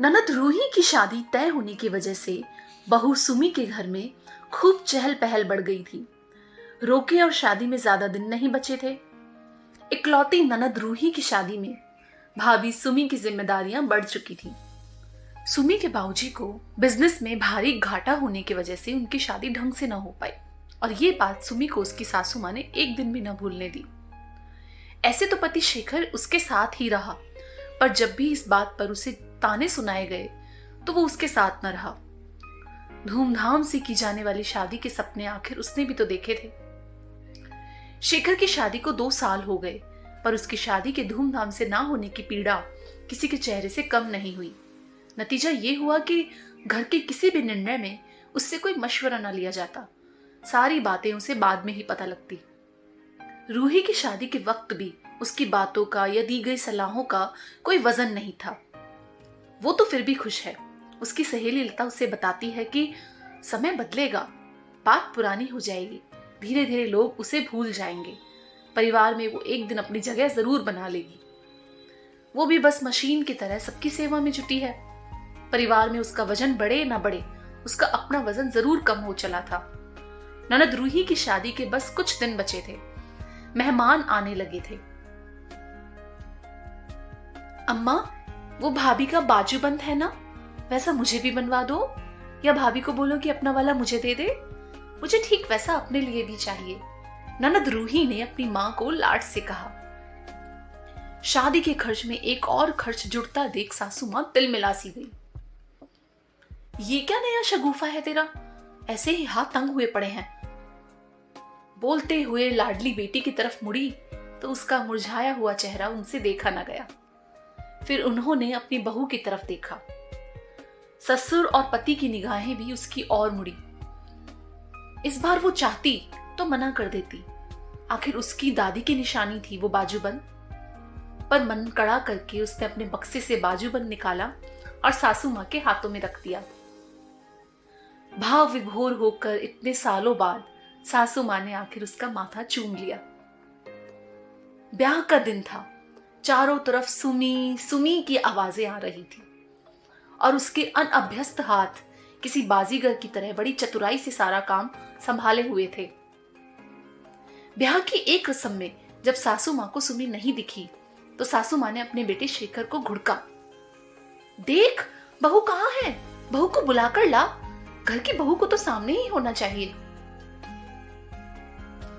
ननद रूही की शादी तय होने की वजह से बहू सुमी के घर में खूब चहल पहल बढ़ गई थी। रोके और शादी में ज्यादा दिन नहीं बचे थे। इकलौती ननद रूही की शादी में भाभी सुमी की जिम्मेदारियां बढ़ चुकी थी। सुमी के बाबूजी को बिजनेस में भारी घाटा होने की वजह से उनकी शादी ढंग से न हो पाई और ये बात सुमी को उसकी सासू माँ ने एक दिन भी न भूलने दी। ऐसे तो पति शेखर उसके साथ ही रहा, पर जब भी इस बात पर उसे ताने सुनाए गए तो वो उसके साथ न रहा। धूमधाम से की जाने वाली शादी के सपने आखिर उसने भी तो देखे थे। शेखर की शादी को 2 साल हो गए, पर उसकी शादी के धूमधाम से ना होने की पीड़ा किसी के चेहरे से कम नहीं हुई। नतीजा ये हुआ कि घर के किसी भी निर्णय में उससे कोई मशवरा न लिया जाता। सारी बातें उसे बाद में ही पता लगती। रूही की शादी के वक्त भी उसकी बातों का या दी गई सलाहों का कोई वजन नहीं था। वो तो फिर भी खुश है। उसकी सहेली लता उसे बताती है कि समय बदलेगा, बात पुरानी हो जाएगी, धीरे धीरे लोग उसे भूल जाएंगे, परिवार में वो एक दिन अपनी जगह जरूर बना लेगी। वो भी बस मशीन की तरह सबकी सेवा में जुटी है। परिवार में उसका वजन बढ़े ना बढ़े, उसका अपना वजन जरूर कम हो चला था। ननद रूही की शादी के बस कुछ दिन बचे थे। मेहमान आने लगे थे। अम्मा, वो भाभी का बाजूबंद है ना, वैसा मुझे भी बनवा दो, या भाभी को बोलो कि अपना वाला मुझे दे दे, मुझे ठीक वैसा अपने लिए भी चाहिए। ननद रूही ने अपनी मां को लाड से कहा। शादी के खर्च में एक और खर्च जुड़ता देख सासू मां तिलमिलासी गई। ये क्या नया शगुफा है तेरा, ऐसे ही हाथ तंग हुए पड़े हैं। बोलते हुए लाडली बेटी की तरफ मुड़ी तो उसका मुरझाया हुआ चेहरा उनसे देखा न गया। फिर उन्होंने अपनी बहू की तरफ देखा। ससुर और पति की निगाहें भी उसकी ओर मुड़ी। इस बार वो चाहती तो मना कर देती, आखिर उसकी दादी की निशानी थी वो बाजूबंद। पर मन कड़ा करके उसने अपने बक्से से बाजूबंद निकाला और सासू मां के हाथों में रख दिया। भाव विभोर होकर इतने सालों बाद सासू मां ने आखिर उसका माथा चूम लिया। ब्याह का दिन था। चारों तरफ सुमी सुमी की आवाजें आ रही थी और उसके अनअभ्यस्त हाथ किसी बाजीगर की तरह बड़ी चतुराई से सारा काम संभाले हुए थे। ब्याह की एक रस्म में जब सासू मां को सुमी नहीं दिखी तो सासू मां ने अपने बेटे शेखर को घुड़का। देख, बहू कहाँ है, बहू को बुलाकर ला, घर की बहू को तो सामने ही होना चाहिए।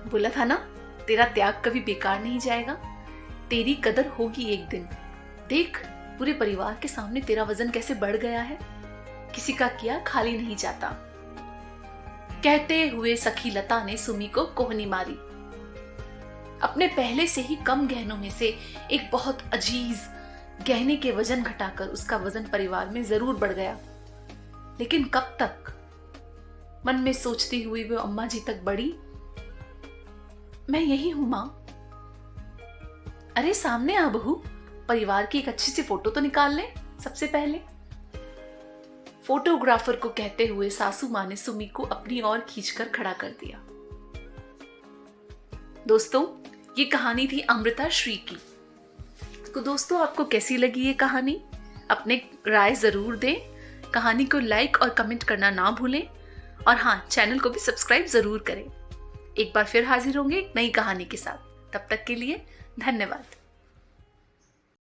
बोला था ना, तेरा त्याग कभी बेकार नहीं जाएगा, तेरी कदर होगी एक दिन। देख, पूरे परिवार के सामने तेरा वजन कैसे बढ़ गया है, किसी का किया खाली नहीं जाता। कहते हुए सखी लता ने सुमी को कोहनी मारी। अपने पहले से ही कम गहनों में से एक बहुत अजीज गहने के वजन घटाकर उसका वजन परिवार में जरूर बढ़ गया। लेकिन कब तक? मन में सोचती हुई वो अम्मा जी तक बढ़ी। मैं यही हूं मां। अरे सामने आ बहू, परिवार की एक अच्छी सी फोटो तो निकाल ले सबसे पहले। फोटोग्राफर को कहते हुए सासू मां ने सुमी को अपनी ओर खींचकर खड़ा कर दिया। दोस्तों, ये कहानी थी अमृता श्री की। तो दोस्तों, आपको कैसी लगी ये कहानी? अपने राय जरूर दें। कहानी को लाइक और कमेंट करना ना भूलें और हाँ, चैनल को भी सब्सक्राइब जरूर करें। एक बार फिर हाजिर होंगे एक नई कहानी के साथ। तब तक के लिए धन्यवाद।